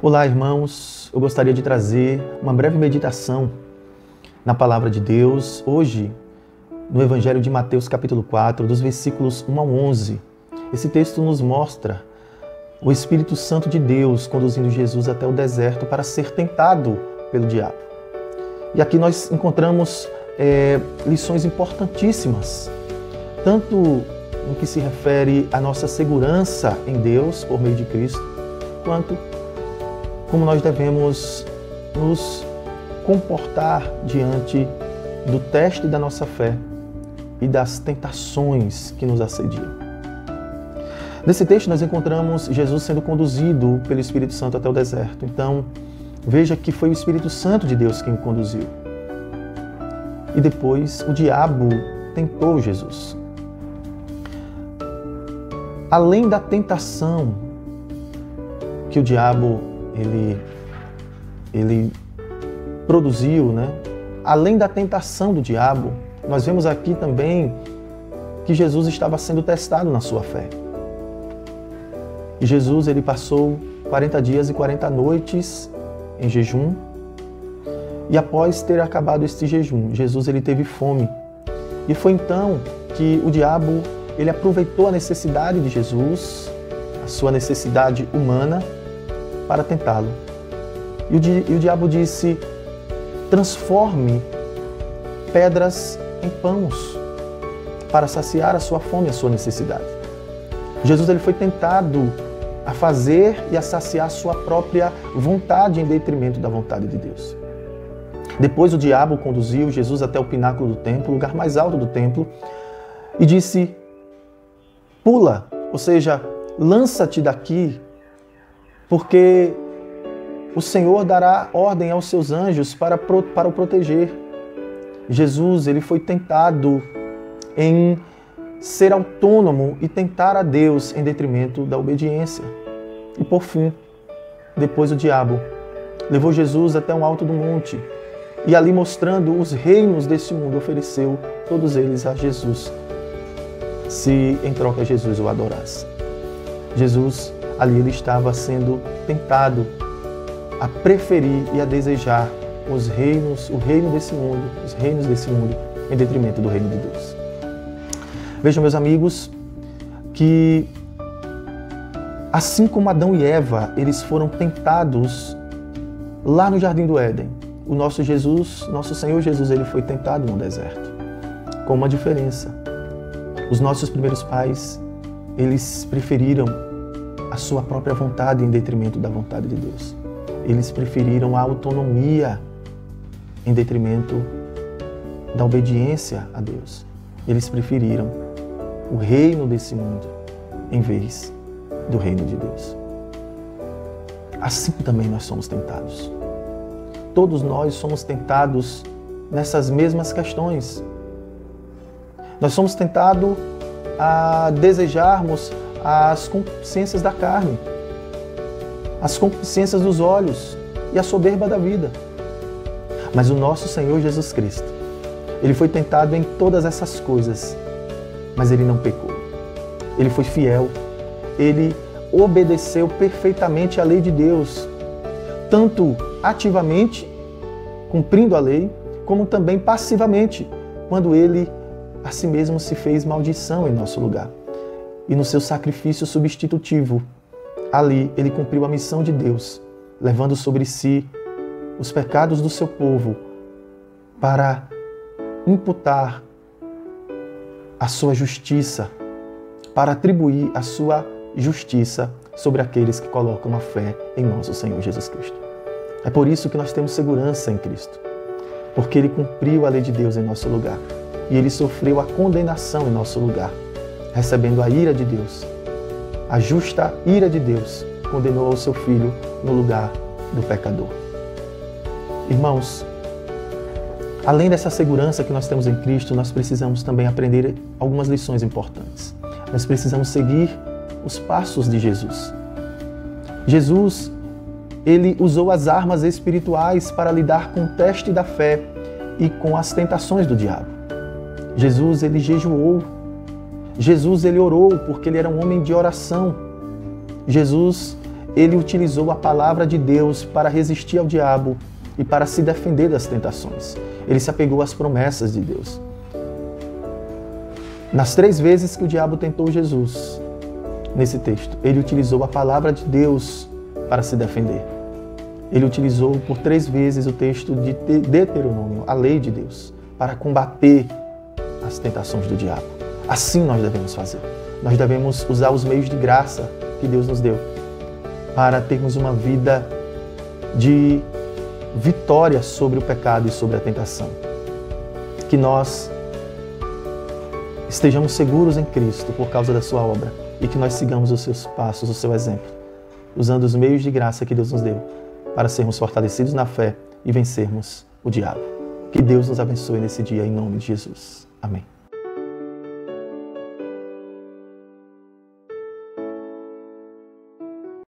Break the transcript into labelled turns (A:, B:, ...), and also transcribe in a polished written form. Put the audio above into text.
A: Olá, irmãos. Eu gostaria de trazer uma breve meditação na Palavra de Deus, hoje, no Evangelho de Mateus, capítulo 4, dos versículos 1 ao 11. Esse texto nos mostra o Espírito Santo de Deus conduzindo Jesus até o deserto para ser tentado pelo diabo. E aqui nós encontramos lições importantíssimas, tanto no que se refere à nossa segurança em Deus por meio de Cristo, quanto como nós devemos nos comportar diante do teste da nossa fé e das tentações que nos assediam. Nesse texto nós encontramos Jesus sendo conduzido pelo Espírito Santo até o deserto. Então, veja que foi o Espírito Santo de Deus quem o conduziu. E depois o diabo tentou Jesus. Além da tentação que o diabo ele produziu, Além da tentação do diabo, nós vemos aqui também que Jesus estava sendo testado na sua fé. E Jesus ele passou 40 dias e 40 noites em jejum. E após ter acabado este jejum, Jesus ele teve fome. E foi então que o diabo ele aproveitou a necessidade de Jesus, a sua necessidade humana, para tentá-lo. E o diabo disse: transforme pedras em pães para saciar a sua fome e a sua necessidade. Jesus ele foi tentado a fazer e a saciar a sua própria vontade em detrimento da vontade de Deus. Depois o diabo conduziu Jesus até o pináculo do templo, o lugar mais alto do templo, e disse: pula, ou seja, lança-te daqui, porque o Senhor dará ordem aos seus anjos para o proteger. Jesus ele foi tentado em ser autônomo e tentar a Deus em detrimento da obediência. E por fim, depois o diabo levou Jesus até um alto do monte e ali, mostrando os reinos deste mundo, ofereceu todos eles a Jesus, se em troca Jesus o adorasse. Jesus ali ele estava sendo tentado a preferir e a desejar o reino desse mundo, os reinos desse mundo, em detrimento do reino de Deus. Vejam, meus amigos, que assim como Adão e Eva, eles foram tentados lá no Jardim do Éden, o nosso Senhor Jesus, ele foi tentado no deserto, com uma diferença. Os nossos primeiros pais, eles preferiram a sua própria vontade em detrimento da vontade de Deus. Eles preferiram a autonomia em detrimento da obediência a Deus. Eles preferiram o reino desse mundo em vez do reino de Deus. Assim também nós somos tentados. Todos nós somos tentados nessas mesmas questões. Nós somos tentados a desejarmos as concupiscências da carne, as concupiscências dos olhos e a soberba da vida. Mas o nosso Senhor Jesus Cristo, ele foi tentado em todas essas coisas, mas ele não pecou. Ele foi fiel, ele obedeceu perfeitamente à lei de Deus, tanto ativamente, cumprindo a lei, como também passivamente, quando ele a si mesmo se fez maldição em nosso lugar. E no seu sacrifício substitutivo, ali ele cumpriu a missão de Deus, levando sobre si os pecados do seu povo para imputar a sua justiça, para atribuir a sua justiça sobre aqueles que colocam a fé em nosso Senhor Jesus Cristo. É por isso que nós temos segurança em Cristo, porque ele cumpriu a lei de Deus em nosso lugar e ele sofreu a condenação em nosso lugar, recebendo a ira de Deus. A justa ira de Deus condenou ao seu Filho no lugar do pecador. Irmãos, além dessa segurança que nós temos em Cristo, nós precisamos também aprender algumas lições importantes. Nós precisamos seguir os passos de Jesus. Jesus, ele usou as armas espirituais para lidar com o teste da fé e com as tentações do diabo. Jesus, ele jejuou. Jesus, ele orou porque ele era um homem de oração. Jesus, ele utilizou a palavra de Deus para resistir ao diabo e para se defender das tentações. Ele se apegou às promessas de Deus. Nas 3 vezes que o diabo tentou Jesus, nesse texto, ele utilizou a palavra de Deus para se defender. Ele utilizou por 3 vezes o texto de Deuteronômio, a lei de Deus, para combater as tentações do diabo. Assim nós devemos fazer. Nós devemos usar os meios de graça que Deus nos deu para termos uma vida de vitória sobre o pecado e sobre a tentação. Que nós estejamos seguros em Cristo por causa da sua obra e que nós sigamos os seus passos, o seu exemplo, usando os meios de graça que Deus nos deu para sermos fortalecidos na fé e vencermos o diabo. Que Deus nos abençoe nesse dia, em nome de Jesus. Amém.